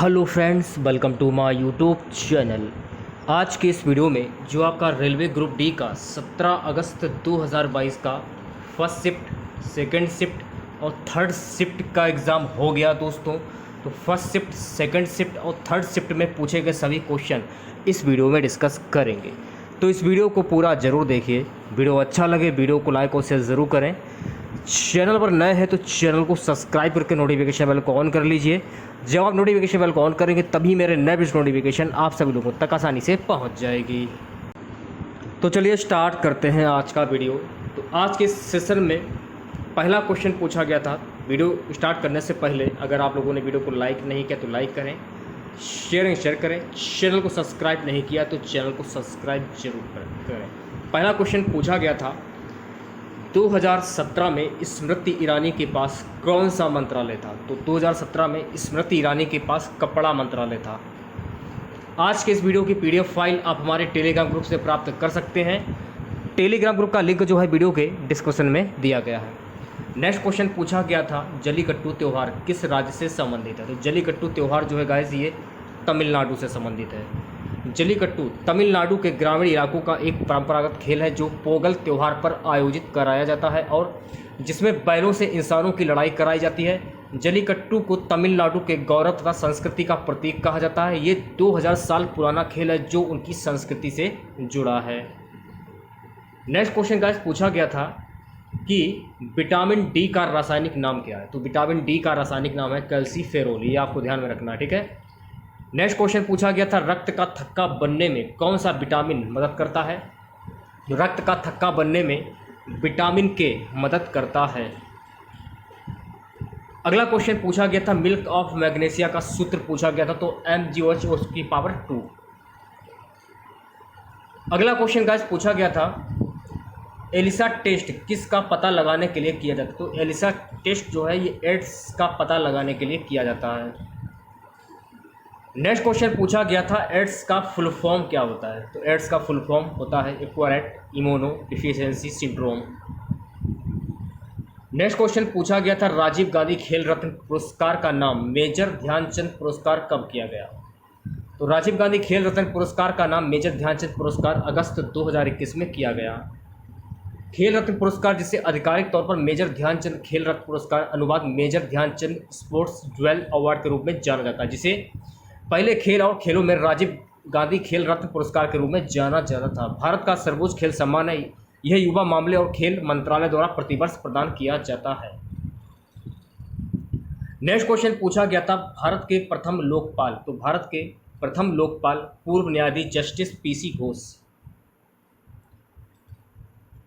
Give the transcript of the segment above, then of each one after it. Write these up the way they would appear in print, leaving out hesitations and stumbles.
Hello friends, welcome to my YouTube channel. आज के इस वीडियो में जो आपका रेलवे ग्रुप डी का 17 अगस्त 2022 का फर्स्ट शिफ्ट, सेकंड शिफ्ट और थर्ड शिफ्ट का एग्ज़ाम हो गया दोस्तों। तो फर्स्ट शिफ्ट, सेकंड शिफ्ट और थर्ड शिफ्ट में पूछे गए सभी क्वेश्चन इस वीडियो में डिस्कस करेंगे। तो इस वीडियो को पूरा ज़रूर देखिए। वीडियो अच्छा लगे वीडियो को लाइक और शेयर ज़रूर करें। चैनल पर नए हैं तो चैनल को सब्सक्राइब करके नोटिफिकेशन बेल को ऑन कर लीजिए। जब आप नोटिफिकेशन बेल को ऑन करेंगे तभी मेरे नए वीडियो नोटिफिकेशन आप सभी लोगों तक आसानी से पहुंच जाएगी। तो चलिए स्टार्ट करते हैं आज का वीडियो। तो आज के सेशन में पहला क्वेश्चन पूछा गया था। वीडियो स्टार्ट करने से पहले अगर आप लोगों ने वीडियो को लाइक नहीं किया तो लाइक करें, शेयर करें। चैनल को सब्सक्राइब नहीं किया तो चैनल को सब्सक्राइब जरूर करें। पहला क्वेश्चन पूछा गया था 2017 में स्मृति ईरानी के पास कौन सा मंत्रालय था। तो 2017 में स्मृति ईरानी के पास कपड़ा मंत्रालय था। आज के इस वीडियो की पीडीएफ फाइल आप हमारे टेलीग्राम ग्रुप से प्राप्त कर सकते हैं। टेलीग्राम ग्रुप का लिंक जो है वीडियो के डिस्क्रिप्शन में दिया गया है। नेक्स्ट क्वेश्चन पूछा गया था जल्लीकट्टू त्यौहार किस राज्य से संबंधित है। तो जल्लीकट्टू त्यौहार जो है गाइस ये तमिलनाडु से संबंधित है। जल्लीकट्टू तमिलनाडु के ग्रामीण इलाकों का एक परंपरागत खेल है जो पोंगल त्यौहार पर आयोजित कराया जाता है और जिसमें बैलों से इंसानों की लड़ाई कराई जाती है। जल्लीकट्टू को तमिलनाडु के गौरव तथा संस्कृति का प्रतीक कहा जाता है। ये 2000 साल पुराना खेल है जो उनकी संस्कृति से जुड़ा है। नेक्स्ट क्वेश्चन गाइस पूछा गया था कि विटामिन डी का रासायनिक नाम क्या है। तो विटामिन डी का रासायनिक नाम है कैल्सीफेरोल। ये आपको ध्यान में रखना है, ठीक है। नेक्स्ट क्वेश्चन पूछा गया था रक्त का थक्का बनने में कौन सा विटामिन मदद करता है। रक्त का थक्का बनने में विटामिन के मदद करता है। अगला क्वेश्चन पूछा गया था मिल्क ऑफ मैग्नीशिया का सूत्र पूछा गया था। तो MgOH उसकी पावर 2। अगला क्वेश्चन गाइस पूछा गया था एलिसा टेस्ट किसका पता लगाने के लिए किया जाता है। तो एलिसा टेस्ट जो है ये एड्स का पता लगाने के लिए किया जाता है। नेक्स्ट क्वेश्चन पूछा गया था एड्स का फुल फॉर्म क्या होता है। तो एड्स का फुल फॉर्म होता है acquired immuno deficiency syndrome. Next question पूछा गया था राजीव गांधी खेल रत्न पुरस्कार का नाम मेजर ध्यानचंद पुरस्कार कब किया गया। तो राजीव गांधी खेल रत्न पुरस्कार का नाम मेजर ध्यानचंद पुरस्कार अगस्त 2021 में किया गया। खेल रत्न पुरस्कार जिसे आधिकारिक तौर पर मेजर ध्यानचंद खेल रत्न पुरस्कार अनुवाद Major Dhyanchand sports jewel award के रूप में जाना जाता है, जिसे पहले खेल और खेलों में राजीव गांधी खेल रत्न पुरस्कार के रूप में जाना जाता था। भारत का सर्वोच्च खेल सम्मान है। यह युवा मामले और खेल मंत्रालय द्वारा प्रतिवर्ष प्रदान किया जाता है। नेक्स्ट क्वेश्चन पूछा गया था भारत के प्रथम लोकपाल। तो भारत के प्रथम लोकपाल पूर्व न्यायाधीश justice PC Ghosh.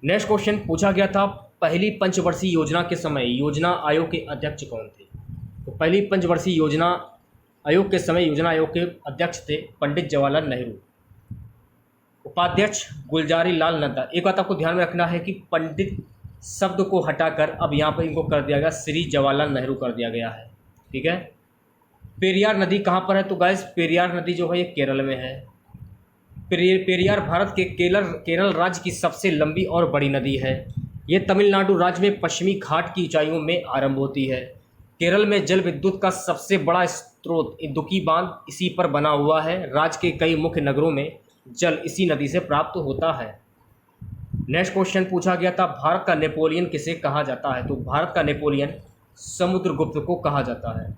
Next question पूछा गया था पहली पंचवर्षीय योजना के समय योजना आयोग के अध्यक्ष कौन थे। तो पहली पंचवर्षीय योजना आयोग के समय योजना आयोग के अध्यक्ष थे पंडित जवाहरलाल नेहरू। उपाध्यक्ष गुलजारी लाल नड्डा। एक बात आपको ध्यान में रखना है कि पंडित शब्द को हटाकर अब यहाँ पर इनको कर दिया गया श्री जवाहरलाल नेहरू कर दिया गया है, ठीक है। पेरियार नदी कहाँ पर है। तो गाइस पेरियार नदी जो है ये केरल में है। पेरियार भारत के केरल राज्य की सबसे लंबी और बड़ी नदी है। ये तमिलनाडु राज्य में पश्चिमी घाट की ऊंचाइयों में आरंभ होती है। केरल में जल विद्युत का सबसे बड़ा स्रोत इदुक्की बांध इसी पर बना हुआ है। राज्य के कई मुख्य नगरों में जल इसी नदी से प्राप्त होता है। नेक्स्ट क्वेश्चन पूछा गया था भारत का नेपोलियन किसे कहा जाता है। तो भारत का नेपोलियन समुद्रगुप्त को कहा जाता है।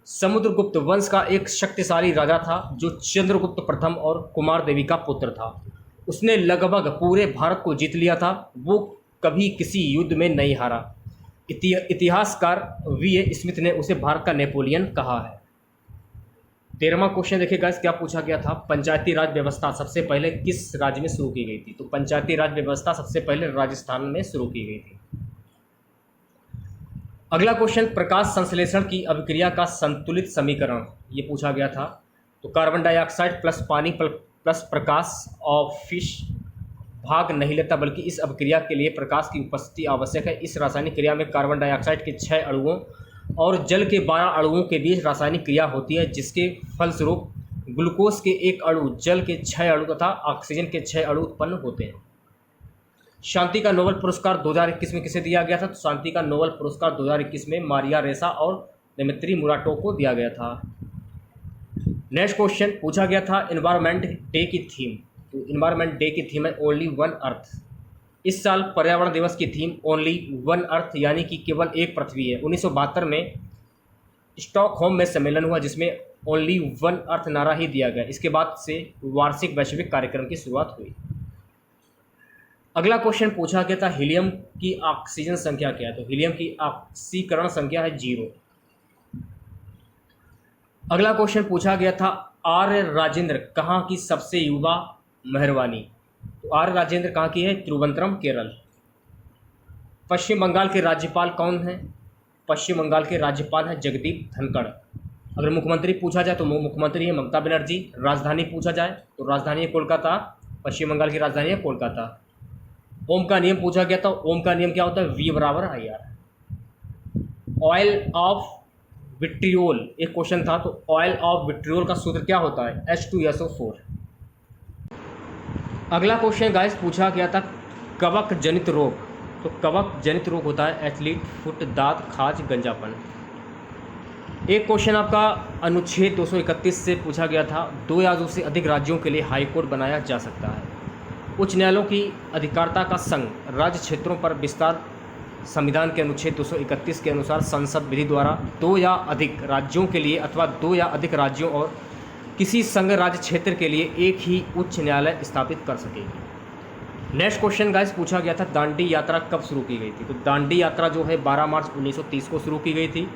समुद्रगुप्त वंश का एक शक्तिशाली राजा था जो चंद्रगुप्त प्रथम और कुमार देवी का पुत्र था। उसने लगभग पूरे भारत को जीत लिया था। वो कभी किसी युद्ध में नहीं हारा। इतिहासकार VA स्मिथ ने उसे भारत का नेपोलियन कहा है। 13वां क्वेश्चन देखिएगा क्या पूछा गया था पंचायती राज व्यवस्था सबसे पहले किस राज्य में शुरू की गई थी। तो पंचायती राज व्यवस्था सबसे पहले राजस्थान में शुरू की गई थी। अगला क्वेश्चन प्रकाश संश्लेषण की अभिक्रिया का संतुलित समीकरण ये पूछा गया था। तो कार्बन डाइऑक्साइड प्लस पानी प्लस प्रकाश ऑफिस भाग नहीं लेता बल्कि इस अभिक्रिया के लिए प्रकाश की उपस्थिति आवश्यक है। इस रासायनिक क्रिया में कार्बन डाइऑक्साइड के 6 अणुओं और जल के 12 अणुओं के बीच रासायनिक क्रिया होती है, जिसके फलस्वरूप ग्लूकोज के 1 अणु, जल के 6 अणु तथा ऑक्सीजन के 6 अणु उत्पन्न होते हैं। शांति का नोबेल पुरस्कार 2021 में किसे दिया गया था। तो शांति का नोबेल पुरस्कार 2021 में मारिया रेसा और दिमित्री मुराटोव को दिया गया था। नेक्स्ट क्वेश्चन पूछा गया था एनवायरनमेंट डे की थीम। तो एनवायरनमेंट डे की थीम है ओनली वन अर्थ। इस साल पर्यावरण दिवस की थीम ओनली वन अर्थ यानी कि केवल एक पृथ्वी है। 1972 में स्टॉकहोम में सम्मेलन हुआ जिसमें ओनली वन अर्थ नारा ही दिया गया। इसके बाद से वार्षिक वैश्विक कार्यक्रम की शुरुआत हुई। अगला क्वेश्चन पूछा गया था हीलियम की ऑक्सीजन संख्या क्या है। तो हीलियम की ऑक्सीकरण संख्या है 0। अगला क्वेश्चन पूछा गया था आर्य राजेंद्र कहाँ की सबसे युवा मेहरबानी। तो आर्य राजेंद्र कहाँ की है, तिरुवनंतपुरम केरल। पश्चिम बंगाल के राज्यपाल कौन हैं। पश्चिम बंगाल के राज्यपाल हैं जगदीप धनखड़। अगर मुख्यमंत्री पूछा जाए तो मुख्यमंत्री है ममता बनर्जी। राजधानी पूछा जाए तो राजधानी है कोलकाता। पश्चिम बंगाल की राजधानी है कोलकाता। ओम का नियम पूछा गया था। ओम का नियम क्या होता है, V बराबर IR। ऑयल ऑफ विट्रियोल एक क्वेश्चन था। तो ऑयल ऑफ विट्रियोल का सूत्र क्या होता है, H2SO4। अगला क्वेश्चन गाइस पूछा गया था कवक जनित रोग। तो कवक जनित रोग होता है एथलीट फुट, दांत, खाज, गंजापन। एक क्वेश्चन आपका अनुच्छेद 231 से पूछा गया था 2 या 2 से अधिक राज्यों के लिए हाई कोर्ट बनाया जा सकता है। उच्च न्यायालयों की अधिकारिता का संघ राज्य क्षेत्रों पर विस्तार संविधान के अनुच्छेद 231 के अनुसार संसद विधि द्वारा 2 या अधिक राज्यों के लिए अथवा 2 या अधिक राज्यों और किसी संघ राज्य क्षेत्र के लिए एक ही उच्च न्यायालय स्थापित कर सकेगी। नेक्स्ट क्वेश्चन गाइस पूछा गया था दांडी यात्रा कब शुरू की गई थी। तो दांडी यात्रा जो है 12 मार्च 1930 को शुरू की गई थी।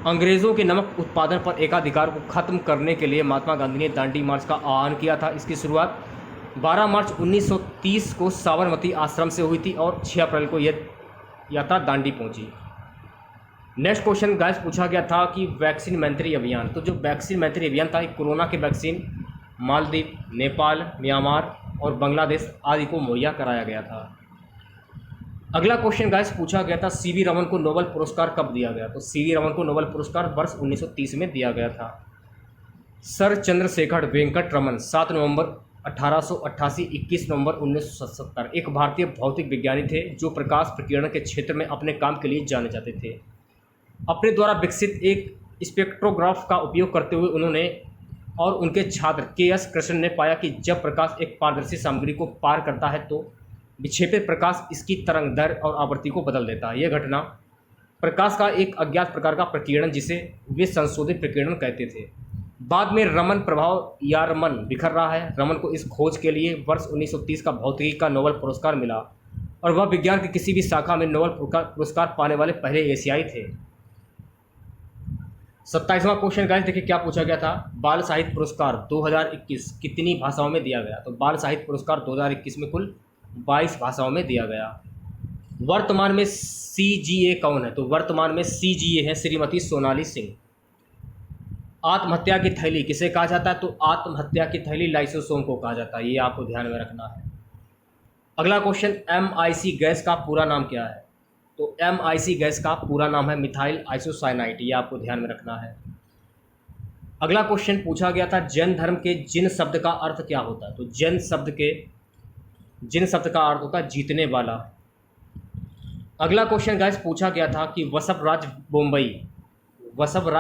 अंग्रेज़ों के नमक उत्पादन पर एकाधिकार को खत्म करने के लिए महात्मा गांधी ने दांडी मार्च का आह्वान किया था। इसकी शुरुआत 12 मार्च 1930 को साबरमती आश्रम से हुई थी और 6 अप्रैल को यह यात्रा दांडी पहुंची। नेक्स्ट क्वेश्चन गाइस पूछा गया था कि वैक्सीन मैत्री अभियान। तो जो वैक्सीन मैत्री अभियान था कोरोना के वैक्सीन मालदीव, नेपाल, म्यांमार और बांग्लादेश आदि को मुहैया कराया गया था। अगला क्वेश्चन गाइस पूछा गया था CV रमन को नोबेल पुरस्कार कब दिया गया। तो CV रमन को नोबेल पुरस्कार वर्ष 1930 में दिया गया था। सर चंद्रशेखर वेंकट रमन 7 नवंबर 1888 21 नवंबर 1970 एक भारतीय भौतिक विज्ञानी थे जो प्रकाश प्रकीर्णन के क्षेत्र में अपने काम के लिए जाने जाते थे। अपने द्वारा विकसित एक स्पेक्ट्रोग्राफ का उपयोग करते हुए उन्होंने और उनके छात्र KS कृष्ण ने पाया कि जब प्रकाश एक पारदर्शी सामग्री को पार करता है तो विक्षेपित प्रकाश इसकी तरंग दर और आवृत्ति को बदल देता है। यह घटना प्रकाश का एक अज्ञात प्रकार का प्रकीर्णन जिसे वे संशोधित प्रकीर्णन कहते थे। बाद में रमन प्रभाव या रमन बिखर रहा है। रमन को इस खोज के लिए वर्ष 1930 का भौतिकी का नोबेल पुरस्कार मिला और वह विज्ञान की किसी भी शाखा में नोबेल पुरस्कार पाने वाले पहले एशियाई थे। 27वां क्वेश्चन गाइस देखिए क्या पूछा गया था। बाल साहित्य पुरस्कार 2021 कितनी भाषाओं में दिया गया। तो बाल साहित्य पुरस्कार 2021 में कुल 22 भाषाओं में दिया गया। वर्तमान में CGA कौन है। तो वर्तमान में CGA है श्रीमती सोनाली सिंह। आत्महत्या की थैली किसे कहा जाता है। तो आत्महत्या की थैली लाइसोसोम को कहा जाता है। ये आपको ध्यान में रखना है। अगला क्वेश्चन MIC गैस का पूरा नाम क्या है। तो MIC गैस का पूरा नाम है मिथाइल आइसोसाइनाइड। ये आपको ध्यान में रखना है। अगला क्वेश्चन पूछा गया था जैन धर्म के जिन शब्द का अर्थ क्या होता है। तो जिन शब्द का अर्थ होता है जीतने वाला। अगला क्वेश्चन गाइस पूछा गया था कि वसवराज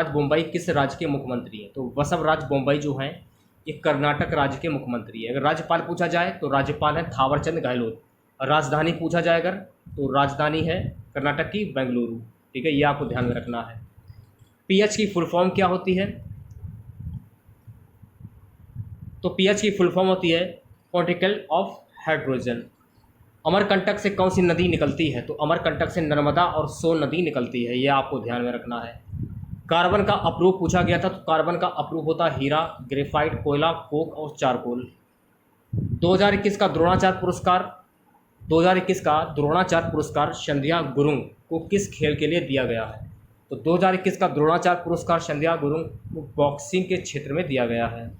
बोम्बई किस राज्य के मुख्यमंत्री हैं। तो वसवराज बोम्बई जो हैं ये कर्नाटक राज्य के मुख्यमंत्री है। अगर राज्यपाल पूछा जाए तो राज्यपाल है थावरचंद गहलोत। राजधानी पूछा जाए अगर तो राजधानी है कर्नाटक की बेंगलुरु। ठीक है, ये आपको ध्यान में रखना है। पीएच की फुल फॉर्म क्या होती है। तो पीएच की फुल फॉर्म होती है पार्टिकल ऑफ हाइड्रोजन। अमरकंटक से कौन सी नदी निकलती है। तो अमरकंटक से नर्मदा और सोन नदी निकलती है। ये आपको ध्यान में रखना है। कार्बन का अप्रूव पूछा गया था। तो कार्बन का अप्रूव होता है हीरा, ग्रेफाइट, कोयला, कोक और चारकोल। 2021 का द्रोणाचार्य पुरस्कार संध्या गुरुंग को किस खेल के लिए दिया गया है। तो 2021 का द्रोणाचार्य पुरस्कार संध्या गुरुंग को बॉक्सिंग के क्षेत्र में दिया गया है।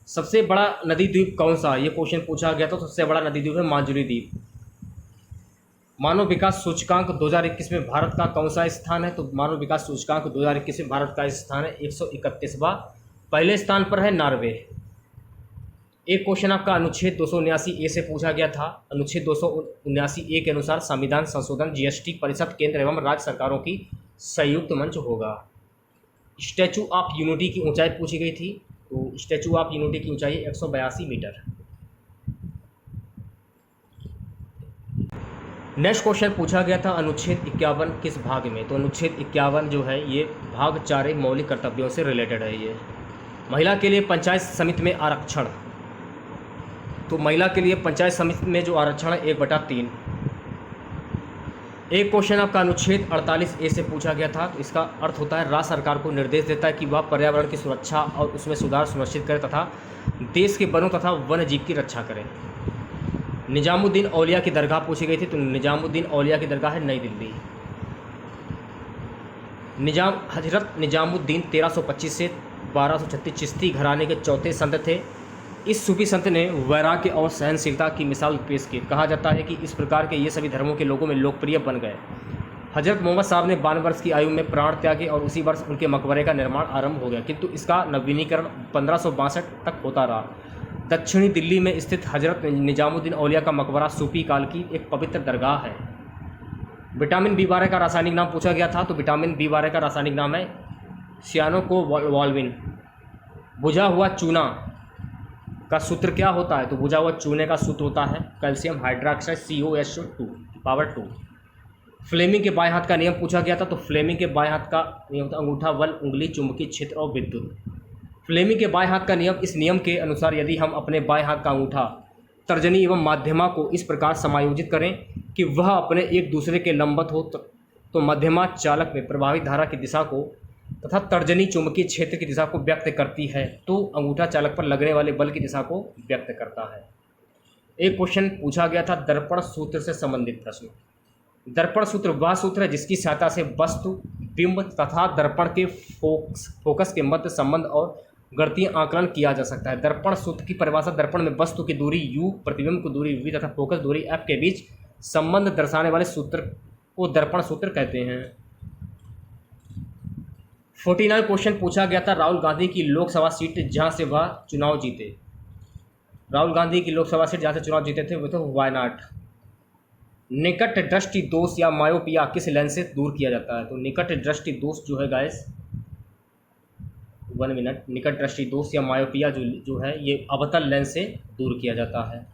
सबसे बड़ा नदी द्वीप कौन सा है, ये क्वेश्चन पूछा गया था। सबसे बड़ा नदी द्वीप है माजुली द्वीप। मानव विकास सूचकांक 2021 में भारत का कौन सा स्थान है। तो मानव विकास सूचकांक 2021 में भारत का स्थान है 131वां। पहले स्थान पर है नॉर्वे। एक क्वेश्चन आपका अनुच्छेद 279A से पूछा गया था। अनुच्छेद 279A के अनुसार संविधान संशोधन GST परिषद केंद्र एवं राज्य सरकारों की संयुक्त मंच होगा। स्टैचू ऑफ यूनिटी की ऊंचाई पूछी गई थी, तो स्टैचू ऑफ यूनिटी की ऊंचाई 182 मीटर। नेक्स्ट क्वेश्चन पूछा गया था अनुच्छेद 51 किस भाग में, तो अनुच्छेद 51 जो है ये भाग 4 मौलिक कर्तव्यों से रिलेटेड है। ये महिला के लिए पंचायत समिति में आरक्षण, तो महिला के लिए पंचायत समिति में जो आरक्षण है 1/3। एक क्वेश्चन आपका अनुच्छेद 48A से पूछा गया था, तो इसका अर्थ होता है राज्य सरकार को निर्देश देता है कि वह पर्यावरण की सुरक्षा और उसमें सुधार सुनिश्चित करे तथा देश के वनों तथा वन्य जीव की रक्षा करे। निजामुद्दीन औलिया की दरगाह पूछी गई थी, तो निजामुद्दीन औलिया की दरगाह है नई दिल्ली। हजरत निजामुद्दीन 1325 से 1236 चिश्ती घराने के चौथे संत थे। इस सूफी संत ने वैराग्य और सहनशीलता की मिसाल पेश की। कहा जाता है कि इस प्रकार के ये सभी धर्मों के लोगों में लोकप्रिय बन गए। हजरत मोहम्मद साहब ने 52 वर्ष की आयु में प्राण त्यागे और उसी वर्ष उनके मकबरे का निर्माण आरंभ हो गया, किंतु इसका नवीनीकरण 1562 तक होता रहा। दक्षिणी दिल्ली में स्थित हजरत निजामुद्दीन औलिया का मकबरा सूफी काल की एक पवित्र दरगाह है। विटामिन B12 का रासायनिक नाम पूछा गया था, तो विटामिन B12 का रासायनिक नाम है सियानोकोबाल्मिन। बुझा हुआ चूना का सूत्र क्या होता है, तो बुझा हुआ चूने का सूत्र होता है calcium hydroxide COSO2 power 2। Fleming के बाएं हाथ का नियम पूछा गया था, तो फ्लेमिंग के बाएं हाथ का नियम था अंगूठा बल, उंगली, चुंबकीय क्षेत्र और विद्युत। फ्लेमिंग के बाएं हाथ का नियम, इस नियम के अनुसार यदि हम अपने बाएं हाथ का अंगूठा, तर्जनी एवं माध्यमा को इस प्रकार समायोजित करें कि वह अपने एक दूसरे के लंबवत हो, तो मध्यमा चालक में प्रभावित धारा की दिशा को तथा तर्जनी चुंबकीय क्षेत्र की दिशा को व्यक्त करती है, तो अंगूठा चालक पर लगने वाले बल की दिशा को व्यक्त करता है। एक क्वेश्चन पूछा गया था दर्पण सूत्र से संबंधित प्रश्न। दर्पण सूत्र वह सूत्र है जिसकी सहायता से वस्तु, बिंब तथा दर्पण के फोकस के मध्य संबंध और गणितीय आकलन किया जा सकता है। दर्पण सूत्र की परिभाषा दर्पण में वस्तु की दूरी u, प्रतिबिंब की दूरी v तथा फोकस दूरी f के बीच संबंध दर्शाने वाले सूत्र को दर्पण सूत्र कहते हैं। 49 क्वेश्चन पूछा गया था राहुल गांधी की लोकसभा सीट जहां से वह चुनाव जीते। राहुल गांधी की लोकसभा सीट जहां से चुनाव जीते थे वो तो वायनाड। निकट दृष्टि दोष या मायोपिया किस लेंस से दूर किया जाता है, तो निकट दृष्टि दोष जो है गाइस 1 मिनट, निकट दृष्टि दोष या मायोपिया जो है ये अवतल लेंस से दूर किया जाता है।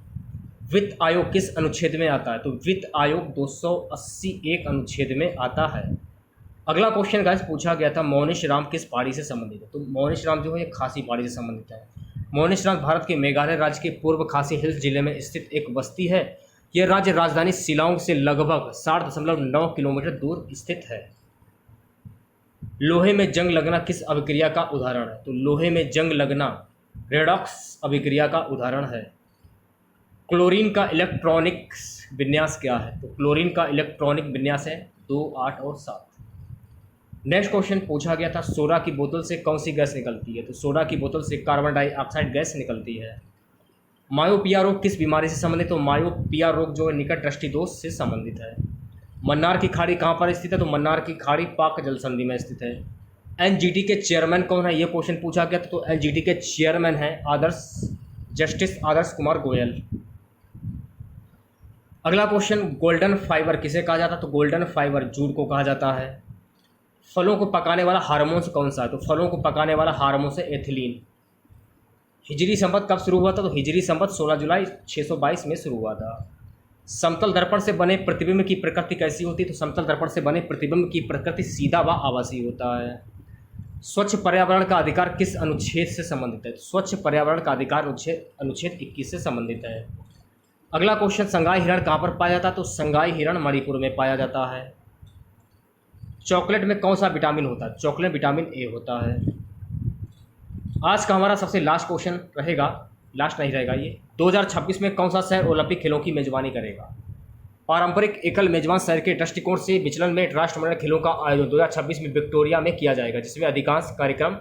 वित्त आयोग किस अनुच्छेद में आता है, तो वित्त आयोग 281 अनुच्छेद में आता है। अगला क्वेश्चन गाइस पूछा गया था मोनिश राम किस पहाड़ी से संबंधित है, तो मोनिश राम जो है ये खासी पहाड़ी से संबंधित है। मोनिश राम भारत के मेघालय राज्य के पूर्व खासी हिल्स जिले में स्थित एक बस्ती है। यह राज्य राजधानी शिलांग से लगभग 60.9 किलोमीटर दूर स्थित है। लोहे में जंग लगना किस अभिक्रिया का उदाहरण है, तो लोहे में जंग लगना रेडॉक्स अभिक्रिया का उदाहरण है। क्लोरीन का इलेक्ट्रॉनिक विन्यास क्या है, तो क्लोरीन का इलेक्ट्रॉनिक विन्यास है 2, 8 और 7। नेक्स्ट क्वेश्चन पूछा गया था सोडा की बोतल से कौन सी गैस निकलती है, तो सोडा की बोतल से कार्बन डाइऑक्साइड गैस निकलती है। मायोपिया रोग किस बीमारी से संबंधित, तो मायोपिया रोग जो है निकट दृष्टि दोष से संबंधित है। मन्नार की खाड़ी कहाँ पर स्थित है, तो मन्नार की खाड़ी पाक जल संधि में स्थित है। एनजीटी के चेयरमैन कौन है, ये क्वेश्चन पूछा गया था, तो एनजीटी के चेयरमैन है जस्टिस आदर्श कुमार गोयल। अगला क्वेश्चन गोल्डन फाइबर किसे कहा जाता है, तो गोल्डन फाइबर जूट को कहा जाता है। फलों को पकाने वाला हार्मोन कौन सा है, तो फलों को पकाने वाला हार्मोन है एथिलीन। हिजरी संवत कब शुरू हुआ था, तो हिजरी संवत 16 जुलाई 622 में शुरू हुआ था। समतल दर्पण से बने प्रतिबिंब की प्रकृति कैसी होती है, तो समतल दर्पण से बने प्रतिबिंब की प्रकृति सीधा व आभासी होता है। स्वच्छ पर्यावरण का अधिकार किस अनुच्छेद से संबंधित है, स्वच्छ पर्यावरण का अधिकार अनुच्छेद 21 से संबंधित है। अगला क्वेश्चन संगाई हिरण कहाँ पर पाया जाता है, तो संगाई हिरण मणिपुर में पाया जाता है। चॉकलेट में कौन सा विटामिन होता है, चॉकलेट विटामिन ए होता है। आज का हमारा सबसे लास्ट क्वेश्चन रहेगा, लास्ट नहीं रहेगा ये, 2026 में कौन सा शहर ओलंपिक खेलों की मेजबानी करेगा। पारंपरिक एकल मेजबान शहर के दृष्टिकोण से विचलन में राष्ट्रमंडल खेलों का आयोजन 2026 में विक्टोरिया में किया जाएगा, जिसमें अधिकांश कार्यक्रम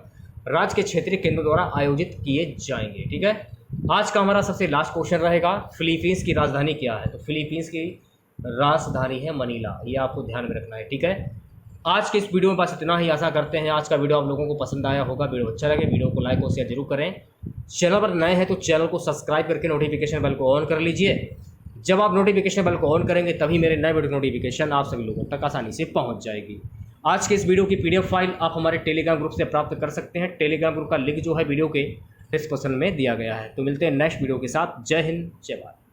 राज्य के क्षेत्रीय केंद्रों द्वारा आयोजित किए जाएंगे। ठीक है, आज का हमारा सबसे लास्ट क्वेश्चन रहेगा फिलीपींस की राजधानी क्या है, तो फिलीपींस की राजधानी है मनीला, ये आपको ध्यान में रखना है। ठीक है, आज के इस वीडियो में बस इतना ही। आशा करते हैं आज का वीडियो आप लोगों को पसंद आया होगा। वीडियो अच्छा लगे वीडियो को लाइक और शेयर जरूर करें। चैनल पर नए हैं तो चैनल को सब्सक्राइब करके नोटिफिकेशन बेल को ऑन कर लीजिए। जब आप नोटिफिकेशन बेल को ऑन करेंगे तभी मेरे नए वीडियो नोटिफिकेशन आप सभी लोगों तक आसानी से पहुंच जाएगी। आज के इस वीडियो की PDF फाइल आप हमारे टेलीग्राम ग्रुप से प्राप्त कर सकते हैं। टेलीग्राम ग्रुप का लिंक जो है वीडियो के डिस्क्रिप्शन में दिया गया है। तो मिलते हैं नेक्स्ट वीडियो के साथ। जय हिंद, जय भारत।